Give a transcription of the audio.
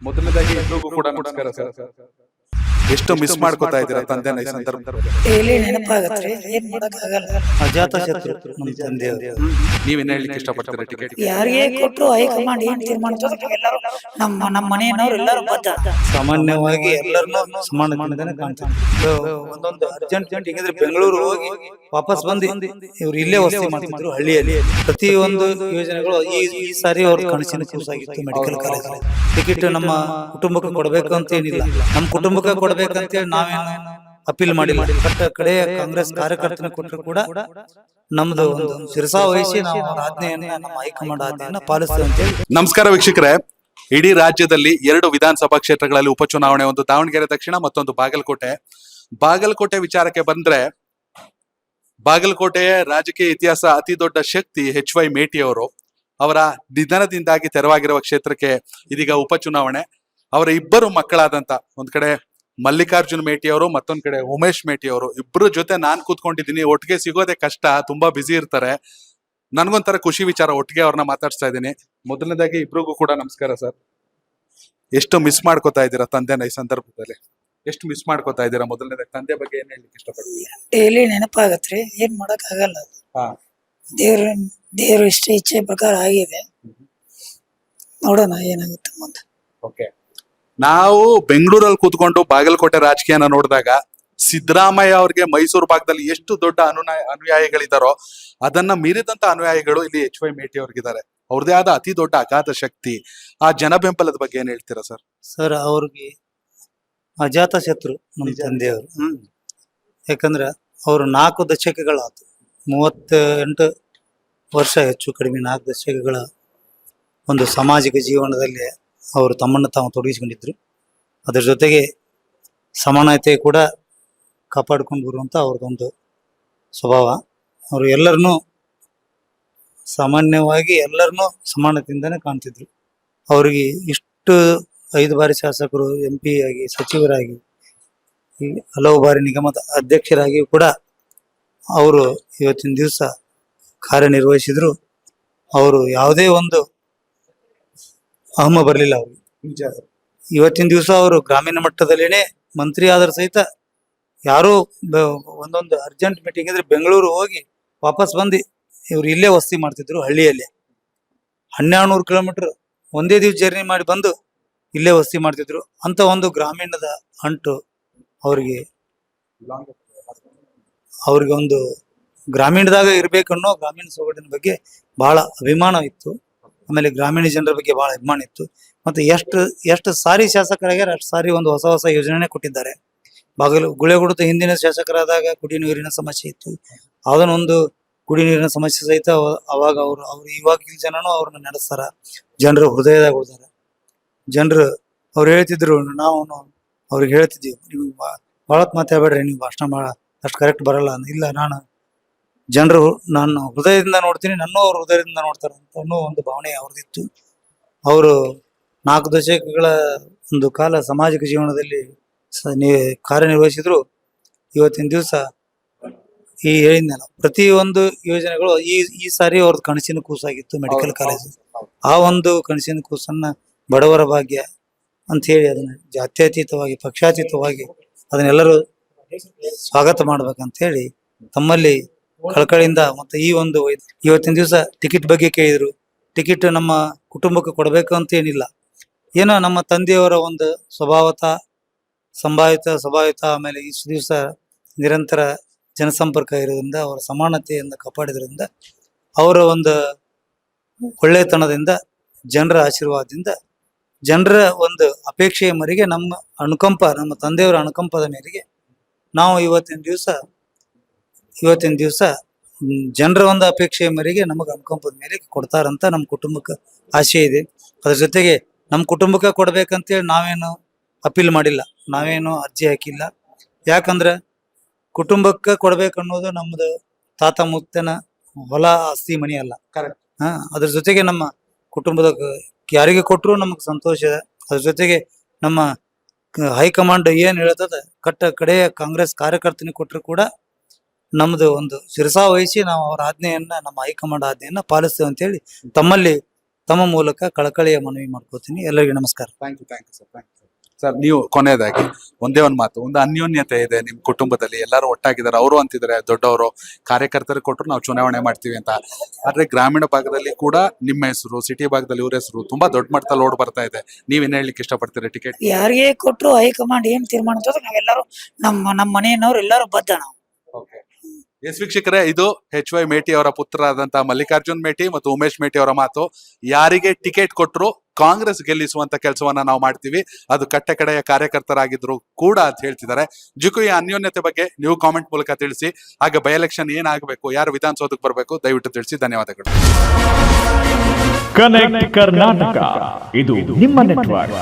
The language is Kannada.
ಮೊದಲನೇದಾಗಿ ಎಲ್ರಿಗೂ ಕೂಡ ನಮಸ್ಕಾರ ಸರ್. ಎಷ್ಟು ಮಿಸ್ ಮಾಡ್ಕೋತಾ ಇದ್ದೀರಾ ತಂದೆನ ಈ ಸಂದರ್ಭದಲ್ಲಿ? ಡೈಲಿ ನೆನಪಾಗತ್ರಿ, ಏನ್ ಮಾಡಕ್ ಆಗಲ್ಲ. ಅಜಾತ ಶತ್ರು ನಮ್ಮ ತಂದೆಯವರು. ನೀವೇನ್ ಹೇಳಲಿಕ್ಕೆ ಇಷ್ಟಪಡ್ತೀರಾ? ಟಿಕೆಟ್ ಯಾರಿಗೆ ಕೊಟ್ರು ಹೈಕಮಾಂಡ್ ಏನ್ ತೀರ್ಮಾನ ತಗೋಬೇಕು, ಎಲ್ಲರೂ ನಮ್ಮ ಮನೆಯವರು ಎಲ್ಲರೂ ಬದ್ಧ. ಸಾಮಾನ್ಯವಾಗಿ ಎಲ್ಲರನ್ನೂ ಸಮಾನದಿಂದನೇ ಕಾಣ್ತಿದ್ರು. ಒಂದೊಂದು ಅರ್ಜೆಂಟ್ ಹಿಂಗಿದ್ರೆ ಬೆಂಗಳೂರು ಹೋಗಿ ವಾಪಸ್ ಬಂದು ಇವ್ರು ಇಲ್ಲೇ ವಸತಿ ಮಾಡ್ತಿದ್ರು ಹಳ್ಳಿಯಲ್ಲಿ. ಪ್ರತಿಯೊಂದು ಯೋಜನೆಗಳು ಈ ಸಾರಿ ಅವ್ರ ಕನಸಿನ ಕೂಸಾಗಿತ್ತು. ಮೆಡಿಕಲ್ ಕಾಲೇಜ್ ಟಿಕೆಟ್ ನಮ್ಮ ಕುಟುಂಬಕ್ಕೆ ಕೊಡಬೇಕು ಅಂತ ಏನಿಲ್ಲ, ನಮ್ಮ ಕುಟುಂಬಕ್ಕೆ ಕೊಡ್ಬೇಕಂತೇಳಿ ನಾವೇನು ಅಪೀಲ್ ಮಾಡಿಲ್ಲ. ಕಟ್ಟ ಕಡೆ ಕಾಂಗ್ರೆಸ್ ಕಾರ್ಯಕರ್ತನ ಕೊಟ್ಟರು ಕೂಡ ನಮ್ದು ಒಂದು ಶಿರಸಾ ವಹಿಸಿ ನಾವು ಅವ್ರ ಆಜ್ಞೆಯನ್ನ, ನಮ್ಮ ಹೈಕಮಾಂಡ್ ಆಜ್ಞೆಯನ್ನ ಪಾಲಿಸ್ತೇವೆ ಅಂತ ಹೇಳಿ. ನಮಸ್ಕಾರ ವೀಕ್ಷಕರೇ. ಇಡೀ ರಾಜ್ಯದಲ್ಲಿ 2 ವಿಧಾನಸಭಾ ಕ್ಷೇತ್ರಗಳಲ್ಲಿ ಉಪಚುನಾವಣೆ, ಒಂದು ದಾವಣಗೆರೆ ದಕ್ಷಿಣ, ಮತ್ತೊಂದು ಬಾಗಲಕೋಟೆ ವಿಚಾರಕ್ಕೆ ಬಂದ್ರೆ, ಬಾಗಲಕೋಟೆಯ ರಾಜಕೀಯ ಇತಿಹಾಸ ಅತಿ ದೊಡ್ಡ ಶಕ್ತಿ HY ಮೇಟಿ ಅವರ ನಿಧನದಿಂದಾಗಿ ತೆರವಾಗಿರುವ ಕ್ಷೇತ್ರಕ್ಕೆ ಇದೀಗ ಉಪಚುನಾವಣೆ. ಅವರ ಇಬ್ಬರು ಮಕ್ಕಳಾದಂತ, ಒಂದ್ ಕಡೆ ಮಲ್ಲಿಕಾರ್ಜುನ್ ಮೇಟಿ ಅವರು, ಮತ್ತೊಂದ್ ಕಡೆ ಉಮೇಶ್ ಮೇಟಿ ಅವರು, ಇಬ್ಬರು ಜೊತೆ ನಾನ್ ಕೂತ್ಕೊಂಡಿದ್ದೀನಿ. ಒಟ್ಟಿಗೆ ಸಿಗೋದೇ ಕಷ್ಟ, ತುಂಬಾ ಬ್ಯುಸಿ ಇರ್ತಾರೆ. ನನ್ಗೊಂಥರ ಖುಷಿ ವಿಚಾರ, ಒಟ್ಟಿಗೆ ಅವ್ರನ್ನ ಮಾತಾಡ್ಸ್ತಾ ಇದ್ದೀನಿ. ಮೊದಲನೇದಾಗಿ ಇಬ್ರಿಗೂ ಕೂಡ ನಮಸ್ಕಾರ ಸರ್. ಎಷ್ಟು ಮಿಸ್ ಮಾಡ್ಕೋತಾ ಇದ್ದೀರಾ ತಂದೆನ ಈ ಸಂದರ್ಭದಲ್ಲಿ? ಎಷ್ಟು ಮಿಸ್ ಮಾಡ್ಕೋತಾ ಇದ್ದೀರಾ? ಮೊದಲನೇದಾಗಿ ತಂದೆ ಬಗ್ಗೆ ಏನ್ ಹೇಳಲಿಕ್ಕೆ ಇಷ್ಟಪಡ್ತೀವಿ? ಡೈಲಿ ನೆನಪಾಗತ್ರಿ, ಏನ್ ಮಾಡಕ್ ಆಗಲ್ಲ. ದೇವ್ರ ಇಚ್ಛೆ ಪ್ರಕಾರ ಆಗಿದೆ, ನೋಡೋಣ ಏನಾಗುತ್ತೆ ಮುಂದೆ. ಓಕೆ, ನಾವು ಬೆಂಗಳೂರಲ್ಲಿ ಕೂತ್ಕೊಂಡು ಬಾಗಲಕೋಟೆ ರಾಜಕೀಯನ ನೋಡಿದಾಗ ಸಿದ್ದರಾಮಯ್ಯ ಅವ್ರಿಗೆ ಮೈಸೂರು ಭಾಗದಲ್ಲಿ ಎಷ್ಟು ದೊಡ್ಡ ಅನುಯಾಯಿಗಳಿದಾರೋ ಅದನ್ನ ಮೀರಿದಂತ ಅನುಯಾಯಿಗಳು ಇಲ್ಲಿ HY ಮೇಟಿ ಅವ್ರಿಗಿದ್ದಾರೆ. ಅವ್ರದೇ ಆದ ಅತಿ ದೊಡ್ಡ ಅಗಾಧ ಶಕ್ತಿ. ಆ ಜನ ಬೆಂಬಲದ ಬಗ್ಗೆ ಏನ್ ಹೇಳ್ತೀರಾ ಸರ್? ಸರ್, ಅವ್ರಿಗೆ ಅಜಾತ ಶತ್ರು ನಮ್ಮ ತಂದೆಯವರು. ಯಾಕಂದ್ರೆ ಅವರು 4 ದಶಕಗಳಾಯ್ತು, 38 ವರ್ಷ ಹೆಚ್ಚು ಕಡಿಮೆ 4 ದಶಕಗಳ ಒಂದು ಸಾಮಾಜಿಕ ಜೀವನದಲ್ಲಿ ಅವರು ತಮ್ಮನ್ನು ತಾವು ತೊಡಗಿಸಿಕೊಂಡಿದ್ರು. ಅದರ ಜೊತೆಗೆ ಸಮಾನತೆ ಕೂಡ ಕಾಪಾಡ್ಕೊಂಡು ಬರುವಂಥ ಅವ್ರದ್ದೊಂದು ಸ್ವಭಾವ. ಅವರು ಎಲ್ಲರನ್ನೂ ಸಾಮಾನ್ಯವಾಗಿ ಎಲ್ಲರನ್ನೂ ಸಮಾನತೆಯಿಂದನೇ ಕಾಣ್ತಿದ್ರು. ಅವರಿಗೆ ಇಷ್ಟು 5 ಬಾರಿ ಶಾಸಕರು, MP ಆಗಿ, ಸಚಿವರಾಗಿ, ಈ ಹಲವು ಬಾರಿ ನಿಗಮದ ಅಧ್ಯಕ್ಷರಾಗಿಯೂ ಕೂಡ ಅವರು ಇವತ್ತಿನ ದಿವಸ ಕಾರ್ಯನಿರ್ವಹಿಸಿದ್ರು. ಅವರು ಯಾವುದೇ ಒಂದು ಅಹಮ ಬರಲಿಲ್ಲ ಅವ್ರಿಗೆ. ಇವತ್ತಿನ ದಿವಸ ಅವರು ಗ್ರಾಮೀಣ ಮಟ್ಟದಲ್ಲೇನೆ ಮಂತ್ರಿ ಆದರೂ ಸಹಿತ ಯಾರು ಒಂದೊಂದು ಅರ್ಜೆಂಟ್ ಮೀಟಿಂಗ್ ಇದ್ರೆ ಬೆಂಗಳೂರು ಹೋಗಿ ವಾಪಸ್ ಬಂದು ಇವ್ರು ಇಲ್ಲೇ ವಸತಿ ಮಾಡ್ತಿದ್ರು ಹಳ್ಳಿಯಲ್ಲಿ. 1200 ಕಿಲೋಮೀಟರ್ ಒಂದೇ ದಿವಸ ಜರ್ನಿ ಮಾಡಿ ಬಂದು ಇಲ್ಲೇ ವಸತಿ ಮಾಡ್ತಿದ್ರು. ಅಂತ ಒಂದು ಗ್ರಾಮೀಣದ ಅಂಟು ಅವ್ರಿಗೆ ಒಂದು ಗ್ರಾಮೀಣದಾಗ ಇರ್ಬೇಕನ್ನೋ ಗ್ರಾಮೀಣ ಸೊಗಡಿನ ಬಗ್ಗೆ ಬಹಳ ಅಭಿಮಾನ ಇತ್ತು. ಆಮೇಲೆ ಗ್ರಾಮೀಣ ಜನರ ಬಗ್ಗೆ ಬಹಳ ಅಭಿಮಾನ ಇತ್ತು. ಮತ್ತೆ ಎಷ್ಟು ಸಾರಿ ಶಾಸಕರಾಗ್ಯಾರ ಅಷ್ಟು ಸಾರಿ ಒಂದು ಹೊಸ ಯೋಜನೆ ಕೊಟ್ಟಿದ್ದಾರೆ. ಗುಳೆಗುಡದ ಹಿಂದಿನ ಶಾಸಕರಾದಾಗ ಕುಡಿ ನೀರಿನ ಸಮಸ್ಯೆ ಇತ್ತು, ಅದನ್ನೊಂದು ಕುಡಿ ನೀರಿನ ಸಮಸ್ಯೆ ಸಹಿತ ಅವಾಗ ಅವ್ರು ಇವಾಗ ಜನನು ಅವ್ರನ್ನ ನಡೆಸ್ತಾರ. ಜನರು ಹೃದಯದಾಗ ಉಳಿದಾರ. ಜನರು ಅವ್ರು ಹೇಳ್ತಿದ್ರು, ನಾವು ಅವ್ರಿಗೆ ಹೇಳ್ತಿದ್ವಿ, ನೀವು ಭಾಳ ಮಾತಾಡ್ಬೇಡ್ರಿ, ನೀವು ಭಾಷಣ ಅಷ್ಟು ಕರೆಕ್ಟ್ ಬರಲ್ಲ. ಇಲ್ಲ, ನಾನು ಹೃದಯದಿಂದ ನೋಡ್ತೀನಿ, ನನ್ನೂ ಅವ್ರ ಹೃದಯದಿಂದ ನೋಡ್ತಾರೆ ಅಂತ ಅನ್ನೋ ಒಂದು ಭಾವನೆ ಅವ್ರದ್ದಿತ್ತು. ಅವರು 4 ದಶಕಗಳ ಒಂದು ಕಾಲ ಸಾಮಾಜಿಕ ಜೀವನದಲ್ಲಿ ಕಾರ್ಯನಿರ್ವಹಿಸಿದ್ರು. ಇವತ್ತಿನ ದಿವಸ ಈ ಹೇಳಿದ್ನಲ್ಲ, ಪ್ರತಿಯೊಂದು ಯೋಜನೆಗಳು ಈ ಸಾರಿ ಅವ್ರದ್ದು ಕನಸಿನ ಕೂಸಾಗಿತ್ತು ಮೆಡಿಕಲ್ ಕಾಲೇಜ್. ಆ ಒಂದು ಕನಸಿನ ಕೂಸನ್ನ ಬಡವರ ಭಾಗ್ಯ ಅಂತ ಹೇಳಿ ಅದನ್ನ ಜಾತ್ಯತೀತವಾಗಿ, ಪಕ್ಷಾತೀತವಾಗಿ ಅದನ್ನೆಲ್ಲರೂ ಸ್ವಾಗತ ಮಾಡ್ಬೇಕಂತ ಹೇಳಿ ತಮ್ಮಲ್ಲಿ ಕಳಕಳಿಯಿಂದ ಮತ್ತೆ ಇವತ್ತಿನ ದಿವಸ ಟಿಕೆಟ್ ಬಗ್ಗೆ ಕೇಳಿದ್ರು. ಟಿಕೆಟ್ ನಮ್ಮ ಕುಟುಂಬಕ್ಕೆ ಕೊಡಬೇಕು ಅಂತ ಏನಿಲ್ಲ, ಏನೋ ನಮ್ಮ ತಂದೆಯವರ ಒಂದು ಸಂಭಾವಿತ ಆಮೇಲೆ ಇಷ್ಟು ದಿವಸ ನಿರಂತರ ಜನಸಂಪರ್ಕ ಇರೋದ್ರಿಂದ, ಅವರ ಸಮಾನತೆಯಿಂದ ಕಾಪಾಡಿದ್ರಿಂದ, ಅವರ ಒಂದು ಒಳ್ಳೆತನದಿಂದ, ಜನರ ಆಶೀರ್ವಾದದಿಂದ, ಜನರ ಒಂದು ಅಪೇಕ್ಷೆಯ ಮೇರೆಗೆ, ನಮ್ಮ ತಂದೆಯವರ ಅನುಕಂಪದ ಮೇರೆಗೆ ನಾವು ಇವತ್ತಿನ ದಿವಸ ಜನರ ಒಂದು ಅಪೇಕ್ಷೆಯ ಮೇರೆಗೆ ನಮಗೆ ಅನುಕಂಪದ ಮೇರೆಗೆ ಕೊಡ್ತಾರಂತ ನಮ್ಮ ಕುಟುಂಬಕ್ಕೆ ಆಸೆ ಇದೆ. ಅದ್ರ ಜೊತೆಗೆ ನಮ್ಮ ಕುಟುಂಬಕ್ಕೆ ಕೊಡ್ಬೇಕಂತೇಳಿ ನಾವೇನು ಅಪೀಲ್ ಮಾಡಿಲ್ಲ, ನಾವೇನು ಅರ್ಜಿ ಹಾಕಿಲ್ಲ. ಯಾಕಂದ್ರೆ ಕುಟುಂಬಕ್ಕೆ ಕೊಡ್ಬೇಕನ್ನೋದು ನಮ್ದು ತಾತ ಮುತ್ತನ ಹೊಲ ಆಸ್ತಿ ಮನಿ ಅಲ್ಲ. ಕರೆಕ್ಟ್. ಅದ್ರ ಜೊತೆಗೆ ನಮ್ಮ ಕುಟುಂಬದ ಯಾರಿಗೆ ಕೊಟ್ಟರು ನಮಗೆ ಸಂತೋಷ. ಅದ್ರ ಜೊತೆಗೆ ನಮ್ಮ ಹೈಕಮಾಂಡ್ ಏನ್ ಹೇಳ್ತದ, ಕಟ್ಟ ಕಡೆಯ ಕಾಂಗ್ರೆಸ್ ಕಾರ್ಯಕರ್ತನಿಗೆ ಕೊಟ್ಟರು ಕೂಡ ನಮ್ದು ಒಂದು ಶಿರಸಾ ವಹಿಸಿ ನಾವು ಅವ್ರ ಆಜ್ಞೆಯನ್ನ, ನಮ್ಮ ಹೈಕಮಾಂಡ್ ಆಜ್ಞೆಯನ್ನ ಪಾಲಿಸ್ತೇವೆ ಅಂತ ಹೇಳಿ ತಮ್ಮಲ್ಲಿ ತಮ್ಮ ಮೂಲಕ ಕಳಕಳಿಯ ಮನವಿ ಮಾಡ್ಕೋತೀನಿ. ಎಲ್ಲರಿಗೂ ನಮಸ್ಕಾರ. Thank you sir. ನೀವು ಕೊನೆಯದಾಗಿ ಒಂದೇ ಒಂದು ಮಾತು, ಒಂದು ಅನ್ಯೋನ್ಯತೆ ಇದೆ ನಿಮ್ ಕುಟುಂಬದಲ್ಲಿ, ಎಲ್ಲರೂ ಒಟ್ಟಾಗಿದ್ದಾರೆ. ಅವರು ಅಂತಿದ್ದಾರೆ ದೊಡ್ಡವರು ಕಾರ್ಯಕರ್ತರಿಗೆ ಕೊಟ್ಟರು ನಾವು ಚುನಾವಣೆ ಮಾಡ್ತೀವಿ ಅಂತ. ಆದ್ರೆ ಗ್ರಾಮೀಣ ಭಾಗದಲ್ಲಿ ಕೂಡ ನಿಮ್ಮ ಹೆಸರು, ಸಿಟಿ ಭಾಗದಲ್ಲಿ ಇವ್ರ ಹೆಸರು ತುಂಬಾ ದೊಡ್ಡ ಮಟ್ಟದಲ್ಲಿ ಓಡ್ ಬರ್ತಾ ಇದೆ. ನೀವೇನ್ ಹೇಳಲಿಕ್ಕೆ ಇಷ್ಟಪಡ್ತೀರಾ? ಟಿಕೆಟ್ ಯಾರಿಗೆ ಕೊಟ್ರು ಹೈಕಮಾಂಡ್ ಏನ್ ತೀರ್ಮಾನ ತಗೋತದೆ ನಾವೆಲ್ಲರೂ ನಮ್ಮ ಮನೆಯವರು ಎಲ್ಲರೂ ಬದ್ಧ ನಾವು. ಎಸ್ ವೀಕ್ಷಕರೇ, ಇದು HY ಮೇಟಿ ಅವರ ಪುತ್ರರಾದಂತ ಮಲ್ಲಿಕಾರ್ಜುನ್ ಮೇಟಿ ಮತ್ತು ಉಮೇಶ್ ಮೇಟಿ ಅವರ ಮಾತು. ಯಾರಿಗೆ ಟಿಕೆಟ್ ಕೊಟ್ಟರು ಕಾಂಗ್ರೆಸ್ ಗೆಲ್ಲಿಸುವಂತ ಕೆಲಸವನ್ನ ನಾವು ಮಾಡ್ತೀವಿ, ಅದು ಕಟ್ಟ ಕಡೆಯ ಕಾರ್ಯಕರ್ತರಾಗಿದ್ರು ಕೂಡ ಅಂತ ಹೇಳ್ತಿದ್ದಾರೆ. ಜುಕು, ಈ ಅನ್ಯೋನ್ಯತೆ ಬಗ್ಗೆ ನೀವು ಕಾಮೆಂಟ್ ಮೂಲಕ ತಿಳಿಸಿ. ಹಾಗೆ ಬೈ ಎಲೆಕ್ಷನ್ ಏನಾಗಬೇಕು, ಯಾರು ವಿಧಾನಸೌಧಕ್ಕೆ ಬರಬೇಕು, ದಯವಿಟ್ಟು ತಿಳಿಸಿ. ಧನ್ಯವಾದಗಳು. ಕನೆಕ್ಟ್ ಕರ್ನಾಟಕ, ಇದು ನಿಮ್ಮ ನೆಟ್ವರ್ಕ್.